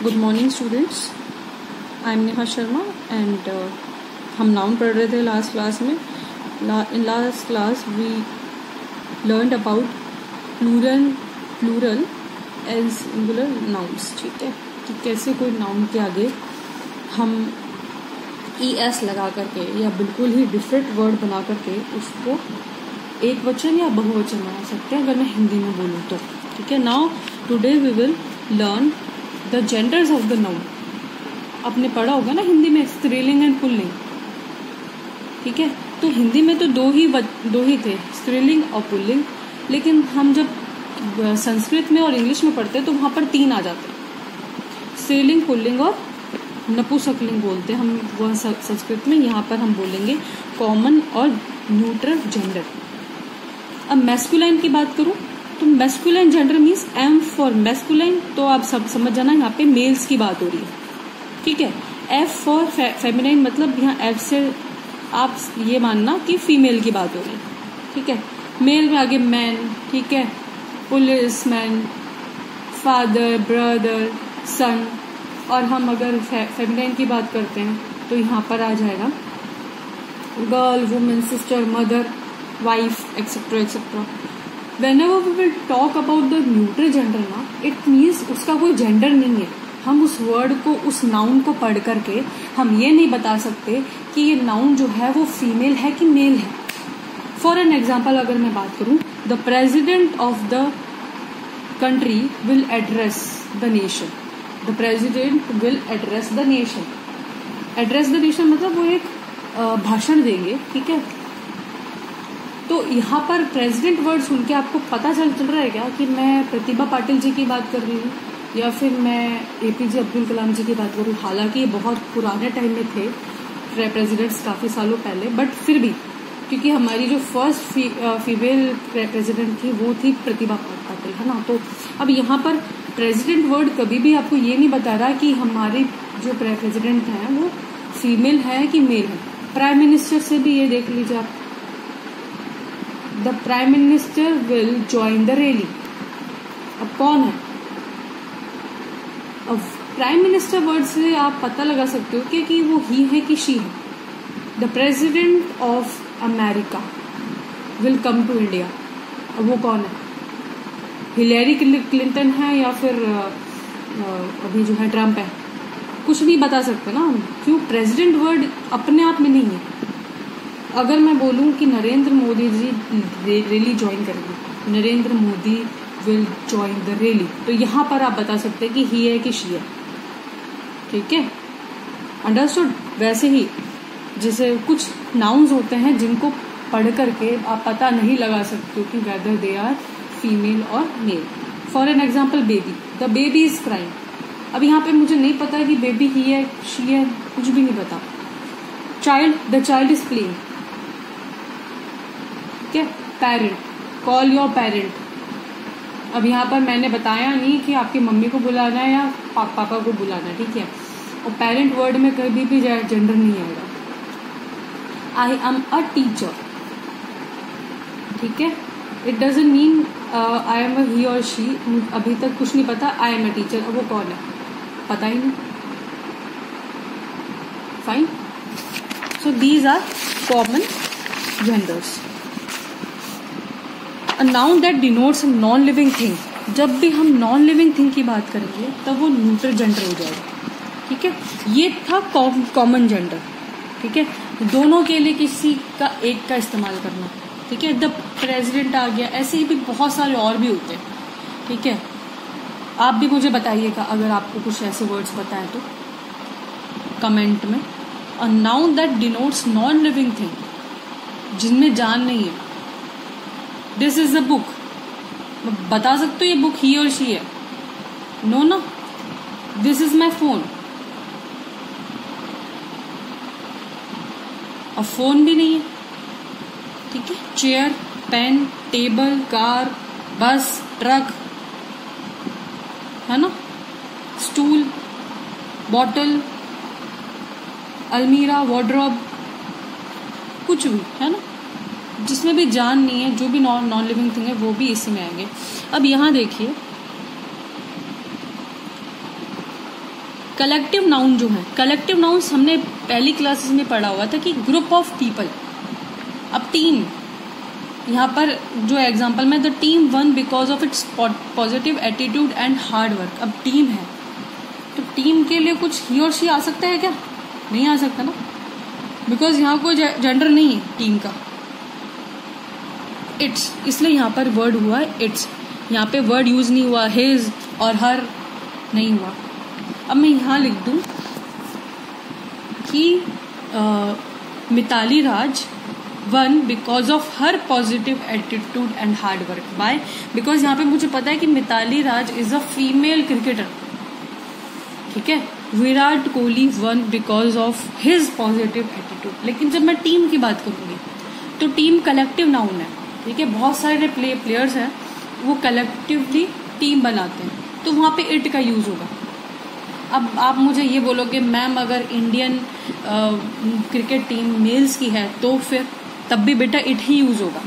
Good morning students, I am Neha Sharma and हम noun पढ़ रहे थे लास्ट क्लास में. In last class we learned about plural and singular nouns. ठीक है, कि कैसे कोई नाउन के आगे हम ES लगा करके या बिल्कुल ही डिफरेंट वर्ड बना करके उसको एक वचन या बहुवचन बना सकते हैं, अगर मैं हिंदी में बोलूँ तो. ठीक है, now today we will learn the genders of the noun. आपने पढ़ा होगा ना हिंदी में स्त्रीलिंग एंड पुल्लिंग. ठीक है, तो हिंदी में तो दो ही थे, स्त्रीलिंग और पुल्लिंग. लेकिन हम जब संस्कृत में और इंग्लिश में पढ़ते हैं तो वहाँ पर 3 आ जाते हैं, स्त्रीलिंग, पुल्लिंग और नपुंसकलिंग बोलते हैं हम वह संस्कृत में. यहाँ पर हम बोलेंगे कॉमन और न्यूट्रल जेंडर. अब मैस्कुलाइन की बात करूँ तो masculine gender means M for masculine, तो आप सब समझ जाना यहाँ पे मेल्स की बात हो रही है. ठीक है, F फॉर फेमिनाइन, मतलब यहाँ F से आप ये मानना कि फीमेल की बात हो रही है. ठीक है, मेल में आगे मैन. ठीक है, पुलिस मैन, फादर, ब्रदर, सन. और हम अगर फेमिनाइन की बात करते हैं तो यहाँ पर आ जाएगा girl, women, sister, mother, wife, etcetera etcetera. Whenever we will talk about the neutral gender ना, it means उसका कोई जेंडर नहीं है. हम उस वर्ड को, उस नाउन को पढ़ करके हम ये नहीं बता सकते कि ये नाउन जो है वो फीमेल है कि मेल है. फॉर एन एग्जाम्पल अगर मैं बात करूँ, the president of the country will address the nation. The president will address the nation. Address the nation मतलब वो एक भाषण देंगे. ठीक है, तो यहाँ पर प्रेसिडेंट वर्ड सुन के आपको पता चल रहा है क्या कि मैं प्रतिभा पाटिल जी की बात कर रही हूँ या फिर मैं APJ अब्दुल कलाम जी की बात करूँ. हालांकि ये बहुत पुराने टाइम में थे प्रेसिडेंट्स, काफ़ी सालों पहले, बट फिर भी क्योंकि हमारी जो फर्स्ट फीमेल प्रेसिडेंट थी वो थी प्रतिभा पाटिल, है ना. तो अब यहाँ पर प्रेसिडेंट वर्ड कभी भी आपको ये नहीं बता रहा कि हमारे जो प्रेसिडेंट हैं वो फीमेल है कि मेल है. प्राइम मिनिस्टर से भी ये देख लीजिए आप, the prime minister will join the rally. अब कौन है? अब प्राइम मिनिस्टर वर्ड से आप पता लगा सकते हो कि वो ही है कि शी है. The president of America will come to India. अब वो कौन है? हिलेरी क्लिंटन है या फिर अभी जो है ट्रम्प है? कुछ नहीं बता सकते ना हम. क्यों? प्रेसिडेंट वर्ड अपने आप में नहीं है. अगर मैं बोलूं कि नरेंद्र मोदी जी रैली ज्वाइन करेंगे, Narendra Modi will join the rally, तो यहाँ पर आप बता सकते हैं कि ही है कि शी है. ठीक है, अंडरस्टूड. वैसे ही जैसे कुछ नाउन्स होते हैं जिनको पढ़ करके आप पता नहीं लगा सकते हो कि वेदर दे आर फीमेल और male. For an example baby, the baby is crying. अब यहाँ पे मुझे नहीं पता कि बेबी ही है, शी है, कुछ भी नहीं पता. Child, the child is playing. Parent, call your parent. अब यहाँ पर मैंने बताया नहीं कि आपकी मम्मी को बुलाना है या पापा को बुलाना है. ठीक है, और पेरेंट वर्ड में कभी भी जेंडर नहीं आएगा. I am a teacher. ठीक है, it doesn't mean I am he और शी. अभी तक कुछ नहीं पता, आई एम अ टीचर. अब वो कौन है पता ही नहीं. Fine. So these are common genders. A noun that denotes a non-living thing. जब भी हम नॉन लिविंग थिंग की बात करेंगे तब वो न्यूट्रल जेंडर हो जाएगा. ठीक है, ये था कॉमन जेंडर. ठीक है, दोनों के लिए किसी का एक का इस्तेमाल करना. ठीक है, द प्रेसिडेंट आ गया. ऐसे ही भी बहुत सारे और भी होते हैं. ठीक है, आप भी मुझे बताइएगा अगर आपको कुछ ऐसे वर्ड्स पता है तो कमेंट में. A noun that denotes non living thing, जिनमें जान नहीं है. This is a book. बता सकते हो ये बुक ही और शी है? नो ना. This is my phone. और फोन भी नहीं है. ठीक है, चेयर, पेन, टेबल, कार, बस, ट्रक, है ना, स्टूल, बॉटल, अलमीरा, वार्डरोब, कुछ भी है ना, जिसमें भी जान नहीं है, जो भी नॉन लिविंग थिंग है वो भी इसी में आएंगे. अब यहाँ देखिए, कलेक्टिव नाउन जो है, कलेक्टिव नाउन्स हमने पहली क्लासेस में पढ़ा हुआ था कि ग्रुप ऑफ पीपल। अब टीम, यहाँ पर जो एग्जाम्पल में, the team one because of its positive attitude and hard work. अब टीम है तो टीम के लिए कुछ ही और शी आ सकता है क्या? नहीं आ सकता ना, बिकॉज यहाँ कोई जेंडर नहीं है टीम का, इट्स, इसलिए यहाँ पर वर्ड हुआ इट्स। यहाँ पे वर्ड यूज नहीं हुआ हिज और हर, नहीं हुआ। अब मैं यहाँ लिख दूं कि Mitali Raj one because of her positive attitude and hard work. By, because यहाँ पे मुझे पता है कि Mitali Raj is a female cricketer, ठीक है। Virat Kohli one because of his positive attitude. लेकिन जब मैं टीम की बात करूंगी तो टीम कलेक्टिव नाउन है, ठीक है। बहुत सारे प्लेयर्स हैं, वो कलेक्टिवली टीम बनाते हैं, तो वहां पे इट का यूज होगा। अब आप मुझे ये बोलोगे मैम अगर इंडियन क्रिकेट टीम मेल्स की है तो फिर तब भी बेटा इट ही यूज होगा,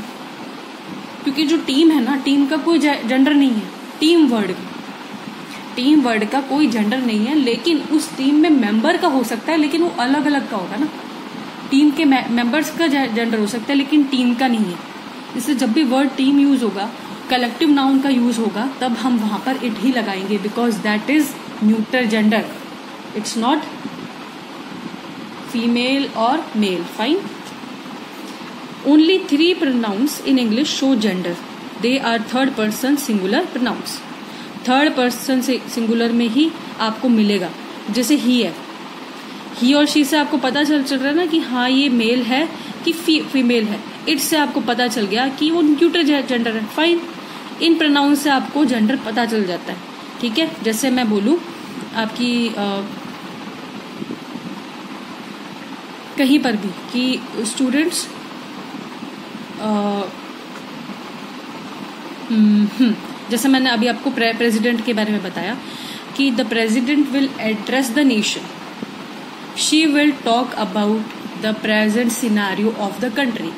क्योंकि जो टीम है ना, टीम का कोई जेंडर नहीं है। टीम वर्ड का कोई जेंडर नहीं है, लेकिन उस टीम में मेंबर का हो सकता है, लेकिन वो अलग अलग का होगा ना। टीम के मेंबर्स का जेंडर हो सकता है, लेकिन टीम का नहीं है। इसलिए जब भी वर्ड टीम यूज होगा, कलेक्टिव नाउन का यूज होगा, तब हम वहां पर इट ही लगाएंगे, because that is neutral gender, it's not female और male. Fine. Only 3 pronouns in English show gender. They are third person singular pronouns. Third person से सिंगुलर में ही आपको मिलेगा, जैसे ही है, ही और शी से आपको पता चल रहा है ना कि हाँ ये मेल है कि फीमेल है। इट से आपको पता चल गया कि वो न्यूट्रल जेंडर है। फाइन। इन प्रोनाउन से आपको जेंडर पता चल जाता है, ठीक है। जैसे मैं बोलूं आपकी कहीं पर भी कि स्टूडेंट्स जैसे मैंने अभी आपको प्रेसिडेंट के बारे में बताया कि the president will address the nation, she will talk about the present scenario of the country.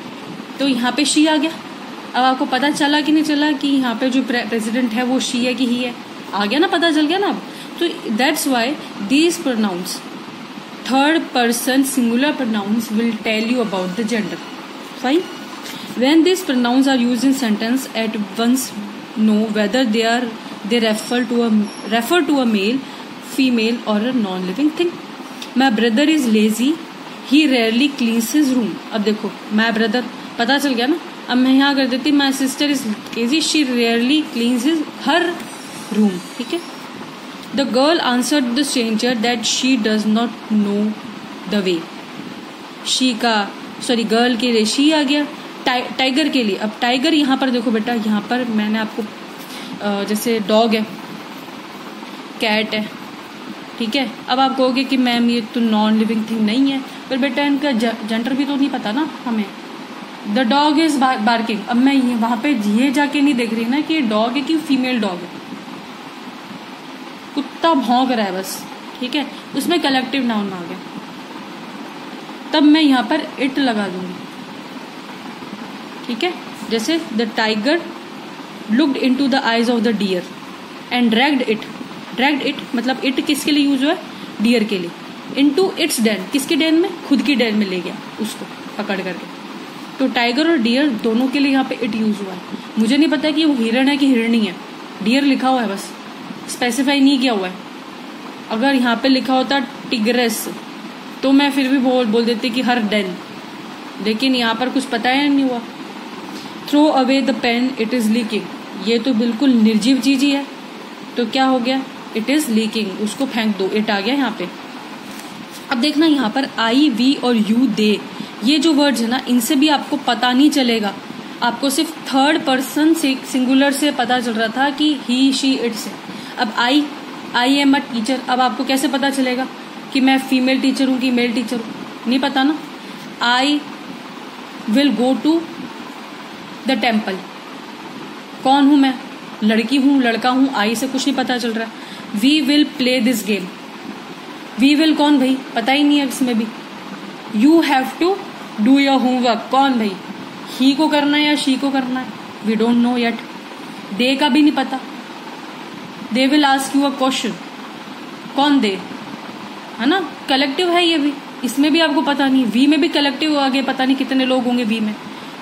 तो यहाँ पे शी आ गया। अब आपको पता चला कि नहीं चला कि यहाँ पे जो प्रेसिडेंट है वो शी है कि ही है? आ गया ना, पता चल गया ना। अब तो that's why these pronouns, third person singular pronouns, will tell you about the gender. Fine. When these pronouns are used in sentence, at once know whether they refer to a male, female or a non-living thing. My brother is lazy. He rarely cleans his room. अब देखो, my brother पता चल गया ना। अब मैं यहाँ कर देती my sister is lazy. She rarely cleans her room. ठीक है। The girl answered the stranger that she does not know the way. Girl के लिए she आ गया। टाइगर के लिए, अब टाइगर यहाँ पर देखो बेटा, यहाँ पर मैंने आपको जैसे डॉग है, कैट है, ठीक है। अब आप कहोगे कि मैम ये तो नॉन लिविंग थिंग नहीं है, पर बेटा इनका जेंडर भी तो नहीं पता ना हमें। The dog is barking. अब मैं वहां पे ये जाके नहीं देख रही ना कि डॉग है कि फीमेल डॉग है, कुत्ता भौंक रहा है बस, ठीक है। उसमें कलेक्टिव नाउन आ गया, तब मैं यहाँ पर इट लगा दूंगी, ठीक है। जैसे the tiger looked into the eyes of the deer and dragged it मतलब इट किसके लिए यूज हुआ है? डियर के लिए। इनटू इट्स डेन, किसके डेन में? खुद की डेन में ले गया उसको पकड़ करके। तो टाइगर और डियर दोनों के लिए यहाँ पे इट यूज हुआ है। मुझे नहीं पता कि वो हिरण है कि हिरणी है, डियर लिखा हुआ है बस, स्पेसिफाई नहीं किया हुआ है। अगर यहाँ पे लिखा होता टिग्रेस तो मैं फिर भी बोल देती कि हर डेन, लेकिन यहाँ पर कुछ पता ही नहीं हुआ। Throw away the pen, it is leaking, ये तो बिल्कुल निर्जीव चीज ही है, तो क्या हो गया? इट इज लीकिंग, उसको फेंक दो, इट आ गया यहाँ पे। अब देखना यहाँ पर आई, वी और यू, दे, ये जो वर्ड्स है ना, इनसे भी आपको पता नहीं चलेगा। आपको सिर्फ थर्ड पर्सन से सिंगुलर से पता चल रहा था कि ही, शी, इट से। अब आई एम अ टीचर, अब आपको कैसे पता चलेगा कि मैं फीमेल टीचर हूँ कि मेल टीचर हूँ? नहीं पता ना। I will go to the temple, कौन हूं मैं? लड़की हूं, लड़का हूं, आई से कुछ नहीं पता चल रहा। We will play this game, we will कौन भाई? पता ही नहीं है इसमें भी। You have to do your homework, कौन भाई? ही को करना है या शी को करना है? We don't know yet. They का भी नहीं पता। They will ask you a question, कौन दे? है ना, कलेक्टिव है ये भी, इसमें भी आपको पता नहीं, वी में भी कलेक्टिव आगे पता नहीं कितने लोग होंगे,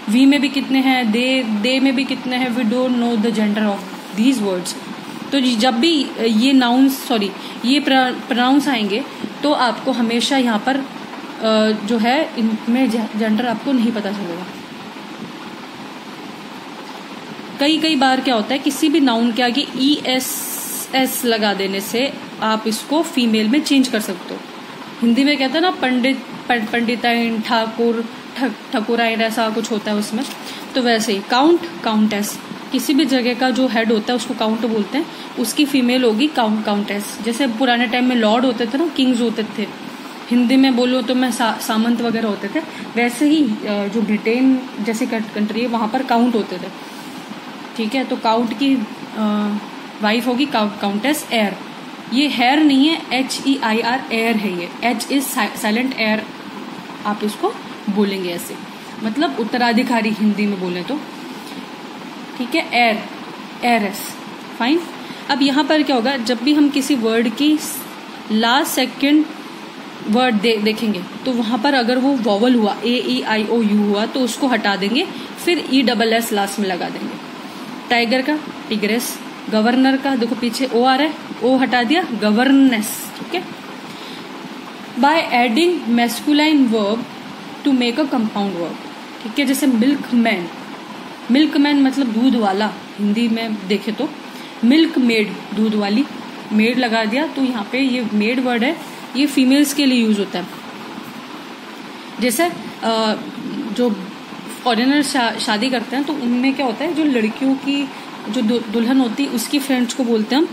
वी में भी कितने हैं, दे में भी कितने हैं, we don't know the gender of these words. तो जब भी ये नाउन्स ये प्रोनाउंस आएंगे तो आपको हमेशा यहाँ पर जो है इनमें जेंडर आपको नहीं पता चलेगा। कई बार क्या होता है, किसी भी नाउन के आगे ESS लगा देने से आप इसको फीमेल में चेंज कर सकते हो। हिंदी में कहते हैं ना पंडित, पंडिताइन, ठाकुर, ठकुराइन, ऐसा कुछ होता है उसमें। तो वैसे ही काउंट, काउंटेस, किसी भी जगह का जो हेड होता है उसको काउंट बोलते हैं, उसकी फीमेल होगी काउंटेस। जैसे पुराने टाइम में लॉर्ड होते थे ना, किंग्स होते थे, हिंदी में बोलो तो मैं सामंत वगैरह होते थे, वैसे ही जो ब्रिटेन जैसी कंट्री है वहां पर काउंट होते थे। ठीक है, तो काउंट की वाइफ होगी काउंटेस एयर। ये हेयर नहीं है, HEIR, एयर है ये, H इज साइलेंट, एयर आप इसको बोलेंगे ऐसे, मतलब उत्तराधिकारी हिंदी में बोले तो। ठीक है, एयर, एयरस, फाइन। अब यहाँ पर क्या होगा, जब भी हम किसी वर्ड की लास्ट सेकंड वर्ड देखेंगे तो वहां पर अगर वो वॉवल हुआ, AEIOU हुआ, तो उसको हटा देंगे, फिर ESS लास्ट में लगा देंगे। टाइगर का टिग्रेस, गवर्नर का देखो पीछे O आ रहा है, O हटा दिया, गवर्नेस। ठीक है, by adding masculine verb to make a compound verb. ठीक है, जैसे मिल्कमैन, मिल्कमैन मतलब दूध वाला, हिंदी में देखे तो मिल्क मेड, दूध वाली, मेड लगा दिया, तो यहाँ पे ये मेड वर्ड है, ये फीमेल्स के लिए यूज होता है। जैसे जो फॉरेनर शादी करते हैं तो उनमें क्या होता है, जो लड़कियों की जो दुल्हन होती है उसकी फ्रेंड्स को बोलते हैं हम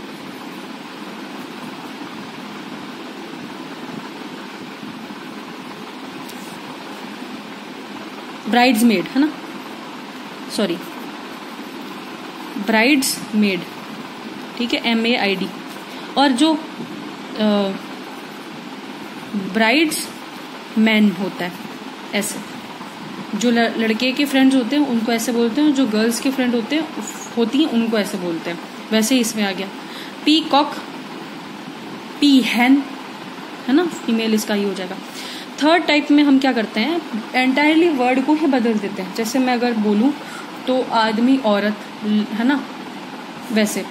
ब्राइड्स मेड, है ना, सॉरी ब्राइड्स मेड। ठीक है, MAID। और जो ब्राइड्स मैन होता है ऐसे, जो लड़के के फ्रेंड्स होते हैं उनको ऐसे बोलते हैं, जो गर्ल्स के फ्रेंड होती हैं उनको ऐसे बोलते हैं। वैसे ही इसमें आ गया पीकॉक, पीहैन, है ना, फीमेल इसका ही हो जाएगा। थर्ड टाइप में हम क्या करते हैं, एंटायरली वर्ड को ही बदल देते हैं। जैसे मैं अगर बोलूं तो आदमी, औरत, है ना, वैसे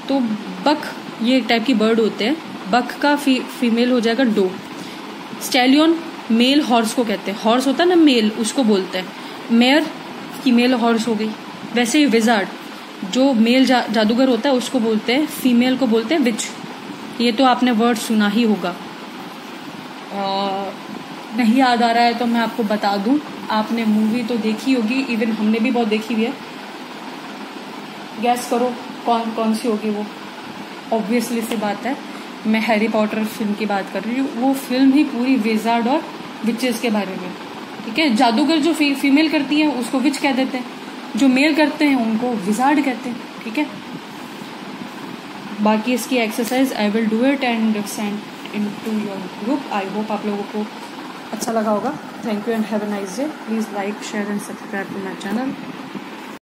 तो बक, ये टाइप की बर्ड होते हैं, बक का फीमेल हो जाएगा डो। स्टैलियन, मेल हॉर्स को कहते हैं, हॉर्स होता है ना मेल, उसको बोलते हैं। मेयर फीमेल हॉर्स हो गई। वैसे ही विजार्ड, जो मेल जादूगर होता है उसको बोलते हैं, फीमेल को बोलते हैं विच। ये तो आपने वर्ड सुना ही होगा, नहीं याद आ रहा है तो मैं आपको बता दूं, आपने मूवी तो देखी होगी, इवन हमने भी बहुत देखी हुई है। गैस करो कौन सी होगी वो। ऑब्वियसली सी बात है, मैं हैरी पॉटर फिल्म की बात कर रही हूँ। वो फिल्म ही पूरी विजार्ड और विचेस के बारे में। ठीक है, जादूगर जो फीमेल करती है उसको विच कह देते हैं, जो मेल करते हैं उनको विजार्ड कहते हैं। ठीक है, बाकी इसकी exercise I will do it and send into your group. I hope आप लोगों को अच्छा लगा होगा। Thank you and have a nice day. Please like, share and subscribe to my channel.